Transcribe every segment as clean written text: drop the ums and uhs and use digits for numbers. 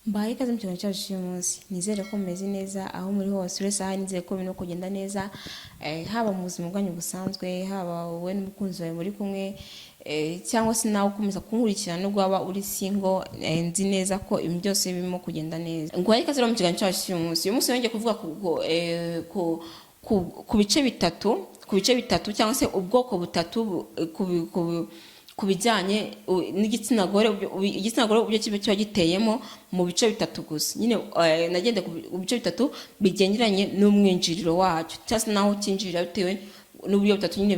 Mbaye ikaze mu kiganiro cyacu cy'uyu munsi. Nizere ko mumeze neza aho muri hose uretse aha, nizere ko birimo kugenda neza, haba mu buzima bwanyu busanzwe, haba wowe n'umukunzi wawe muri kumwe, cyangwa se nawe ukomeza kunkurikirana nubwo waba uri single. Nzi neza ko ibintu byose birimo kugenda neza. Mbaye ikaze mu kiganiro cyacu cy'uyu munsi. Uyu munsi yongeye kuvuga ku bice bitatu cyangwa se ubwoko butatu ku bijyanye n'igitsina gore. Igitsina gore uburyo kiba giteyemo mu bice bitatu gusa. Nyine nagende ku bice bitatu bigengeranye n'umwinjiriro wacyo, cyangwa se naho cyinjirira bitewe n'uburyo butatu nyine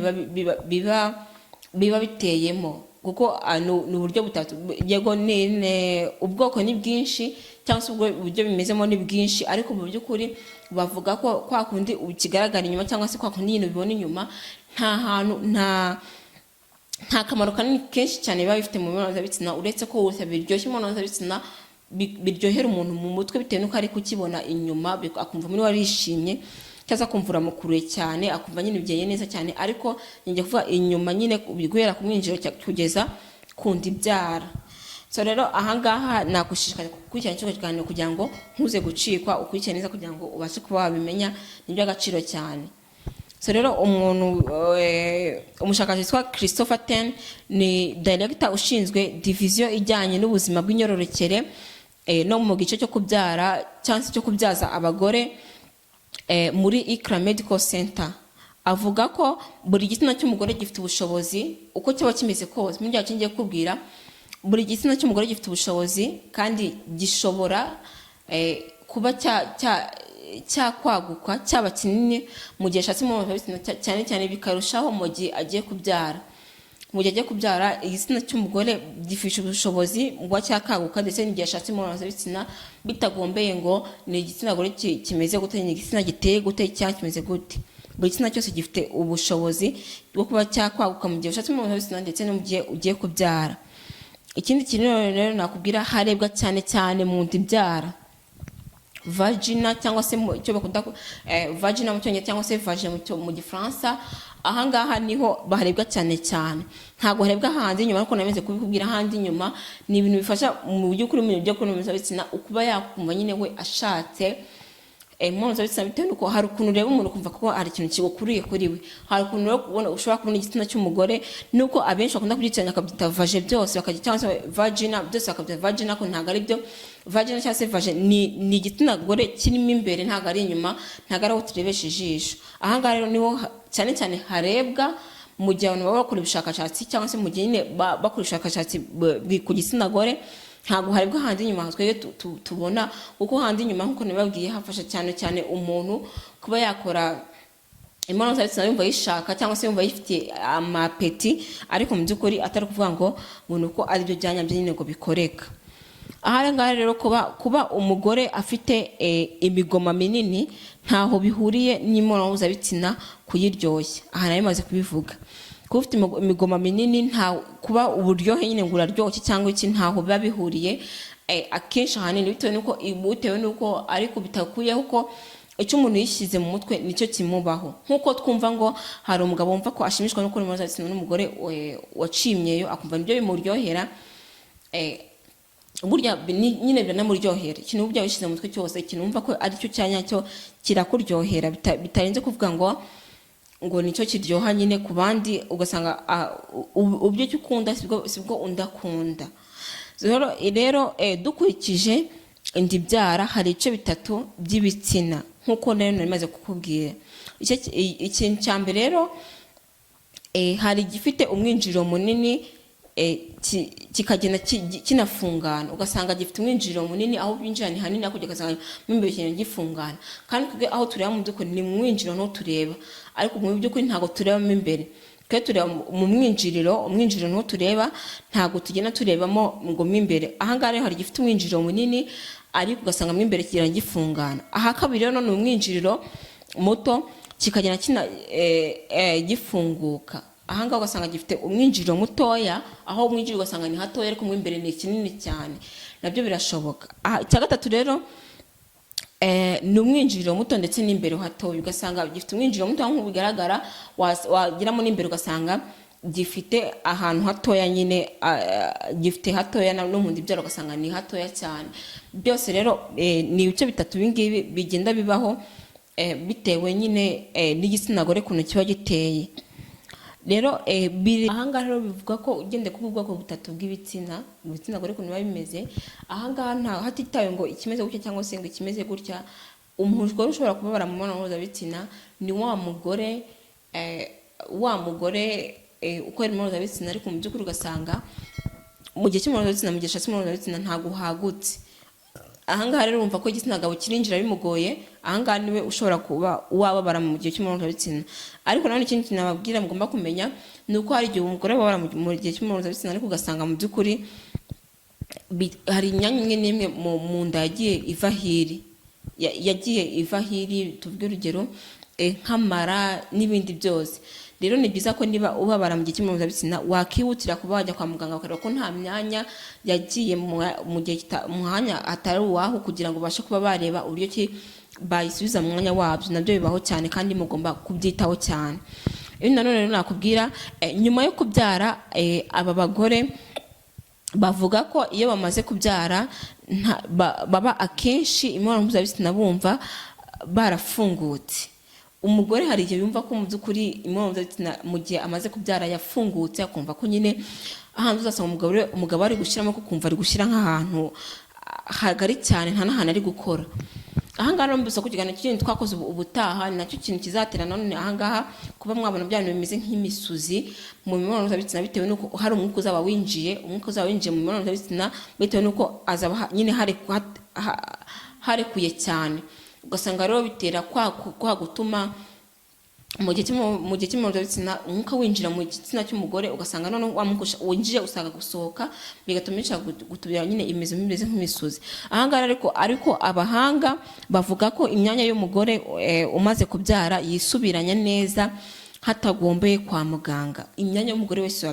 biba biteyemo, kuko ni uburyo butatu. Yego ubwoko ni bwinshi cyangwa se uburyo bimezemo ni bwinshi, ariko mu by'ukuri bavuga ko kwa kundi kigaragara inyuma cyangwa se kwa kundi nyine bibona inyuma, nta kamaro kanini kenshi cyane biba bifite mu mibonano mpuzabitsina, uretse ko wese biryoshye imibonano mpuzabitsina, biryohera umuntu mu mutwe bitewe n'uko ari kukibona inyuma, akumva muri we arishimye, cyangwa akumva uramukuruye cyane, akumva nyine bigeye neza cyane. Ariko njye kuvuga inyuma nyine guhera ku mwinjiro kugeza ku nda ibyara. So rero ahangaha nagushishikariza gukurikirana kino kiganiro kugira ngo ntuze gucikwa, ukurikire neza kugira ngo ubashe kuba wabimenya, ni iby'agaciro cyane. So rero umushakashatsi witwa Christopher Ten ni director ushinzwe division ijyanye n'ubuzima bw'imyororokere no mu gice cyo kubyara cyangwa se cyo kubyaza abagore muri ICRA Medical Center. Avuga ko buri gitsina cy'umugore gifite ubushobozi uko cyaba kimeze kose. Mu gihe ngiye kubwira, buri gitsina cy'umugore gifite ubushobozi kandi gishobora kuba cyakwaguka cyaba kinini mu gihe ashatse imibonano mpuzabitsina, cyane cyane bikarushaho mu gihe agiye kubyara. Mu gihe agiye kubyara, igitsina cy'umugore gifite ubushobozi bwa cyakaguka ndetse n'igihe ashatse imibonano mpuzabitsina, bitagombeye ngo ni igitsina gore kimeze gute, ni igitsina giteye gute cyangwa kimeze gute. Buri gitsina cyose gifite ubushobozi bwo kuba cyakwaguka mu gihe ushatse imibonano mpuzabitsina ndetse no mu gihe ugiye kubyara. Ikindi kintu rero nakubwira, harebwa cyane cyane mu nda ibyara, vagina cyangwa se icyo bakunda vagina mu cyongereza cyangwa se vagina mu gifaransa. Ahangaha niho baharebwa cyane cyane, ntabwo harebwa hanze inyuma, ariko nameze kubikubwira hanze inyuma. Ni ibintu bifasha mu by'ukuri mu byo kuri mpuzabitsina, ukuba yakumva nyine we ashatse imibonano mpuzabitsina, bitewe n'uko hari ukuntu ureba umuntu ukumva ko hari ikintu kigukuriye kuri we. Hari ukuntu rero ushobora kubona igitsina cy'umugore, nuko abenshi bakunda kugitiranya akabyita vaje byose cyangwa se vagina byose bakabyita vagina, ko ntabwo ari byo. Vagina cyangwa se vaje ni igitsina gore kirimo imbere, ntabwo ari inyuma, ntabwo ari aho turebesha ijisho. Ahangaha rero niho cyane cyane harebwa mu gihe abantu baba bakora ubushakashatsi, cyangwa se mu gihe nyine bakora ubushakashatsi ku gitsina gore. Ntabwo harebwa hanze inyuma twebwe tubona, kuko hanze inyuma nk'uko nababwiye hafasha cyane cyane umuntu kuba yakora imibonano mpuzabitsina yumva yishaka cyangwa se yumva yifitiye amapeti, ariko mu by'ukuri atari kuvuga ngo ni uko ari byo byanyabyo nyine ngo bikoreka. Ahangaha rero kuba umugore afite imigoma minini ntaho bihuriye n'imibonano mpuzabitsina kuyiryoshya. Aha nari maze kubivuga, kuba ufite imigoma minini kuba uburyohe nyine ngo uraryoshye cyangwa iki, ntaho biba bihuriye. Akenshi ahanini bitewe n'uko ariko bitakuyeho ko icyo umuntu yishyize mu mutwe nicyo kimubaho. Nk'uko twumva ngo hari umugabo wumva ko ashimishwa no gukora imibonano mpuzabitsina n'umugore wacimyeyo, akumva nibyo bimuryohera. Burya nyine biranamuryohera. Ikintu burya wishyize mu mutwe cyose, ikintu wumva ko ari cyo cyanyacyo kirakuryohera, bitarenze kuvuga ngo nicyo kiryoha nyine ku bandi, ugasanga ubyo cyo ukunda sibwo undakunda. Rero dukurikije inda ibyara, hari ibice bitatu by'ibitsina nk'uko rero nari maze kukubwira. Ikintu cya mbere rero, hari igifite umwinjiriro munini kikagenda kinafungana, ugasanga gifite umwinjiriro munini, aho binjira ni hanini, ariko ugasanga mo imbere kigenda gifungana. Kandi twebwe aho tureba mu by'ukuri ni mu mwinjiriro niho tureba, ariko mu by'ukuri ntabwo turebamo imbere. Twe tureba mu mwinjiriro niho tureba, ntabwo tugenda turebamo ngo mo imbere. Ahangaha rero hari igifite umwinjiriro munini, ariko ugasanga mo imbere kigenda gifungana. Aha kabiri rero ni umwinjiriro muto, kikagenda gifunguka. Ahangaha ugasanga gifite umwinjiriro mutoya, aho umwinjiriro ugasanga ni hatoya, ariko mo imbere ni kinini cyane. Nabyo birashoboka. Icya gatatu rero ni umwinjiriro muto ndetse n'imbere hatoya, ugasanga gifite umwinjiriro muto nk'uko bigaragara, wagiramo n'imbere ugasanga gifite ahantu hatoya nyine, gifite hatoya no mu ndibyaro ugasanga ni hatoya cyane. Byose rero ni ibice bitatu ibingibi bigenda bibaho bitewe nyine n'igitsina gore kuntu kiba giteye. Rero ahangaha rero bivuga ko ugende ku bwoko butatu bw'ibitsina, ibitsina gore kuntu biba bimeze. Ahangaha nta hatitawe ngo ikimeze gutya cyangwa se ngo ikimeze gutya. Umugore ushobora kubabara mu mibonano mpuzabitsina ni wa mugore ukora imibonano mpuzabitsina ariko mu by'ukuri ugasanga mu gihe cy'imibonano mpuzabitsina, mu gihe ashatse imibonano mpuzabitsina ntabwo hagutse. Ahangaha rero urumva ko igitsina gabo kirinjira bimugoye. Ahangaha niwe ushobora kuba wababara mu gihe cy'imibonano mpuzabitsina. Ariko nanone ikindi kintu nababwira mugomba kumenya ni uko hari igihe umugore babara mu gihe cy'imibonano mpuzabitsina ariko ugasanga mu by'ukuri hari imyanya imwe n'imwe mu nda yagiye iva hiri, tuvuge urugero nk'amara n'ibindi byose. Rero ni byiza ko niba ubabara mu gihe cy'imibonano mpuzabitsina wakihutira kuba wajya kwa muganga bakareba ko nta myanya yagiye mu gihe mwanya atari uwaho, kugira ngo babashe kuba bareba uburyo ki bayisubiza mu mwanya wabyo. Nabyo bibaho cyane kandi mugomba kubyitaho cyane. Nanone rero nakubwira nyuma yo kubyara aba bagore bavuga ko iyo bamaze kubyara baba akenshi imibonano mpuzabitsina bumva barafungutse. Umugore hari igihe yumva ko mu by'ukuri imibonano mpuzabitsina mu gihe amaze kubyara yafungutse, akumva ko nyine ahantu uzasanga umugabo ari gushyiramo ko kumva ari gushyira nk'ahantu hagari cyane nta n'ahantu ari gukora. Ahangaha rero mbese kugira ngo ikindi twakoze ubutaha ni nacyo kintu kizatera none ahangaha kuba mwabona bya bintu bimeze nk'imisuzi mu mibonano mpuzabitsina bitewe n'uko hari umwuka uzaba winjiye mu mibonano mpuzabitsina, bitewe n'uko azaba nyine harekuye cyane. Ugasanga rero bitera kwa gutuma mu gihe cy'imibonano mpuzabitsina umwuka winjira mu gitsina cy'umugore, ugasanga none winjiye usanga gusohoka, bigatuma gutubira nyine imeze nk'imisozi. Ahangaha ariko abahanga bavuga ko imyanya y'umugore umaze kubyara yisubiranya neza hatagombeye kwa muganga. Imyanya y'umugore wese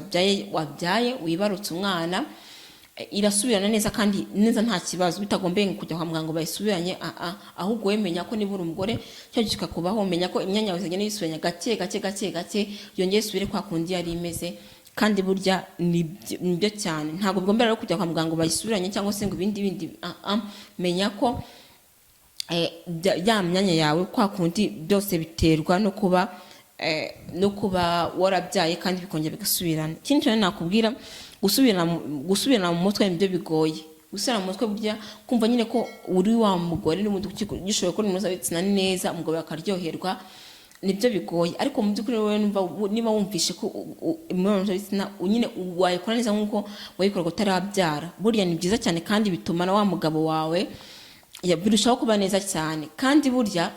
wabyaye wibarutse umwana irasubirana neza kandi neza nta kibazo, bitagombeye kujya kwa muganga bayisubiranye. Ahubwo wemenya ko nibura umugore cyo kikakubaho, umenya ko imyanya yawe izagenda yisubiranya gake yongeye isubire kwa kundi yari imeze. Kandi burya nibyo cyane, ntabwo bigombera rero kujya kwa muganga bayisubiranye cyangwa se ngo ibindi menya ko ya myanya yawe kwa kundi byose biterwa no kuba warabyaye kandi bikongera bigasubirana. Ikindi cyane nakubwira, gusubirana mu mutwe nibyo bigoye. Gusubirana mu mutwe burya kumva nyine ko uri wa mugore n'umuntu gishoboye ko imibonano mpuzabitsina neza umugabo akaryoherwa, nibyo bigoye. Ariko mu by'ukuri wowe niba wumvishe ko imibonano mpuzabitsina nyine wayikora neza nk'uko wayikora utarabyara, burya ni byiza cyane kandi bituma na wa mugabo wawe birushaho kuba neza cyane. Kandi burya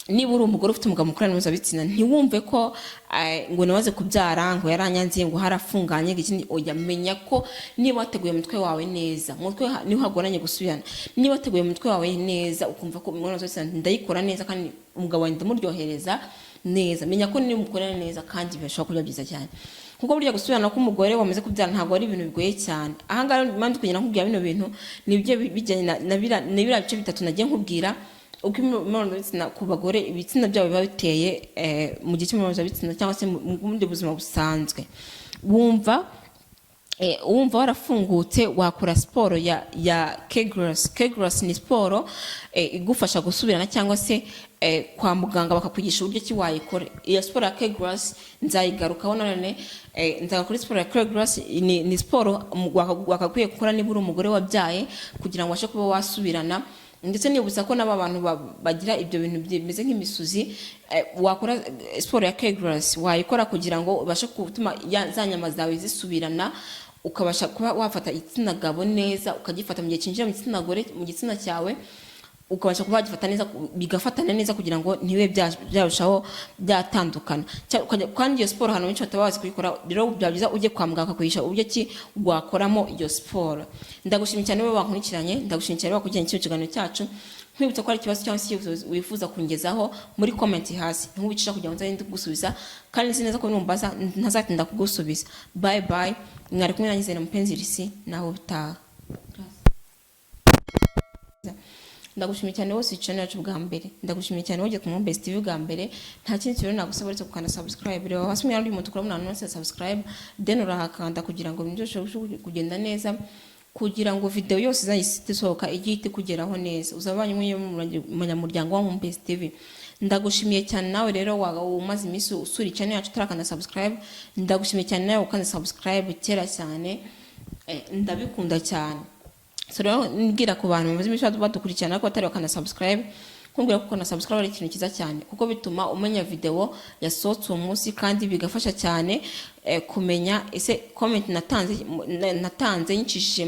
niba uri umugore ufite umugabo mukorana mpuzabitsina ntiwumve ko ngo nawaze kubyara ngo yaranyanziye ngo harafunganye ikindi. Oya, menya ko niba wateguye umutwe wawe neza, umutwe niho hagoranye gusubirana. Niba wateguye umutwe wawe neza ukumva ko imibonano mpuzabitsina ndayikora neza kandi umugabo wanjye ndamuryohereza neza, menya ko niba umukorera neza kandi bishobora kuba byiza cyane. Kuko burya gusubirana k'umugore wamaze kubyara ntabwo ari ibintu bigoye cyane. Ahangaha mpamvu kugira ngo nkubwira bino bintu nibyo bijyanye na biriya bice bitatu nagiye nkubwira. Uko imibonano mpuzabitsina ku bagore ibitsina byabo biba biteye mu gihe cy'imibonano mpuzabitsina cyangwa se mu bundi buzima busanzwe. Wumva warafungutse, wakora siporo ya Kegels. Kegels ni siporo igufasha gusubirana cyangwa se kwa muganga bakakwigisha uburyo ki wayikora. Iyo siporo ya Kegels nzayigarukaho none, nzagakora siporo ya Kegels. Ni siporo wakakwiye gukora niba uri umugore wabyaye kugira ngo ubashe kuba wasubirana. Ndetse nibutsa ko n'aba bantu bagira ibyo bintu bimeze nk'imisuzi, wakora siporo ya Kegels wayikora kugira ngo ubashe gutuma za nyama zawe zisubirana, ukabasha kuba wafata igitsina gabo neza ukagifata mu gihe cyinjira mu gitsina gore mu gitsina cyawe, ukabasha kuba wagifata neza bigafatana neza kugira ngo ntibe byarushaho byatandukana. Kandi iyo siporo hano benshi batabazi kuyikora, rero byagiza ujye kwa muganga akakwigisha uburyo ki wakoramo iyo siporo. Ndagushimiye cyane wowe wankurikiranye, ndagushimiye cyane wakujyanye icyo kiganiro cyacu. Nkwibutsa ko ari ikibazo cyangwa se wifuza kungezaho muri comment hasi, ntubicisha kugira ngo nzagende gusubiza, kandi nzi neza ko numbaza ntazatinda kugusubiza. Bye bye, mwari kumwe nanjye na Mupenzi Lucy, naho bitaha. ndagushimiye cyane wose channel yacu bwa mbere, ndagushimiye cyane wogiye ku Best TV bwa mbere. Nta kindi kintu nagusaba uretse gukanda subscribe. Rero hasi mwari umuntu kurabona none subscribe, then urahakanda kugira ngo ibintu byose kugenda neza, kugira ngo video yose izahite isohoka igihite kugeraho neza. Uzabanye umunyamuryango wa Best TV. Ndagushimiye cyane nawe rero umaze iminsi usura channel yacu utarakanda subscribe. Ndagushimiye cyane nawe ukanda subscribe kera cyane. Ndabikunda cyane. So rero nibwira ku bantu bamaze iminsi badukurikirana ko batari bakanda subscribe, kumbwira ko na subscribe ari ikintu kiza cyane kuko bituma umenya video yasohotse uwo munsi, kandi bigafasha cyane kumenya ese comment natanze yicishije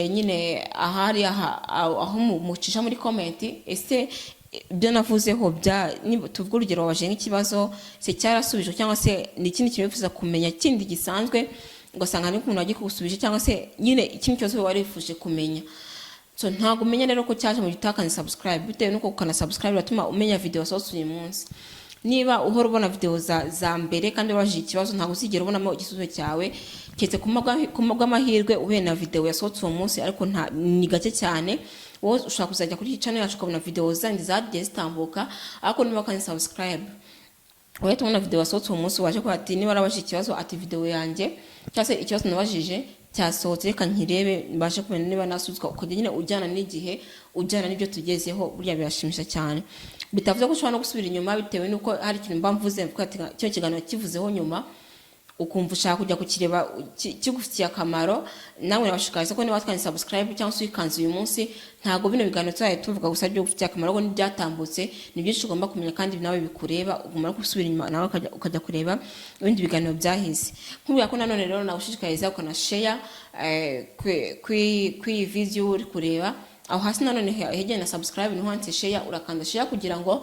nyine ahari aho mucisha muri comment, ese ibyo navuzeho tuvuga urugero waje nk'ikibazo se cyarasubijwe cyangwa se ni ikindi kintu wifuza kumenya kindi gisanzwe ugasanga n'umuntu wagiye kugusubije, cyangwa se nyine ikindi cyose wari wifuje kumenya. So ntago umenya rero ko cyaje mu gitakana subscribe, bitewe nuko ukana subscribe batuma umenya video sohotse uyu munsi. Niba uhora ubona video za mbere kandi wabajije ikibazo, ntago uzigera ubonamo igisubizo cyawe, ketse kumagwa amahirwe ube na video yasohotse uwo munsi, ariko ni gake cyane. Wowe ushaka kuzajya kuri channel yacu ukabona video zandi zagiye zitambuka, ariko niba kandi subscribe wowe tubona video yasohotse uwo munsi waje ko ati niba warabajije ikibazo ati video yanjye cyangwa se ikibazo nabajije cyasohotse, reka nkirebe mbashe kumenya niba nasuzwa, ukajya nyine ujyana n'igihe, ujyana n'ibyo tugezeho. Burya birashimisha cyane, bitavuze ko ushobora no gusubira inyuma bitewe nuko hari ikintu mba mvuze cyo kiganiro kivuzeho nyuma, ukumva ushaka kujya kukireba kigufitiye akamaro. Nawe nabashikariza ko niba watwanditse subscribe cyangwa se uyikanze uyu munsi, ntago bino biganiro twaye tuvuga gusa byo gufitiye akamaro, ngo n'ibyatambutse ni byinshi ugomba kumenya kandi nawe bikureba, ugomba gusubira inyuma nawe ukajya kureba ibindi biganiro byahise. Nkubwira ko nanone rero nagushishikariza ukana share kwi video uri kureba aho hasi, nanone hegeye na subscribe n'uhanditse share, urakanda share kugira ngo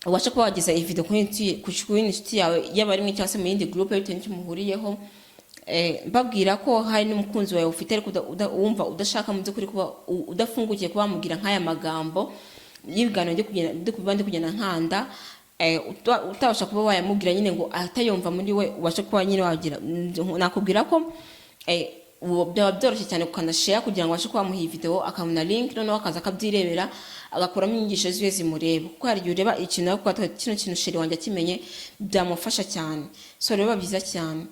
ubasha kuba wageza iyi video kuri inshuti yawe yaba ari cyangwa se mu yindi group bitewe n'icyo muhuriyeho. Babwira ko hari n'umukunzi wawe ufite ariko wumva udashaka mu by'ukuri kuba udafungukiye kuba mugira nk'aya magambo y'ibiganiro byo kugenda nkanda, utabasha kuba wayamubwira nyine ngo atayumva muri we, ubasha kuba nyine wagira. Nakubwira ko byaba byoroshye cyane gukanda share kugira ngo abashe kuba muha video, akabona link noneho akaza akabyirebera agakuramo inyigisho ziwe zimureba, kuko hari igihe ureba ikintu ariko kino kintu sheri wanjye akimenye byamufasha cyane. So rero byiza cyane.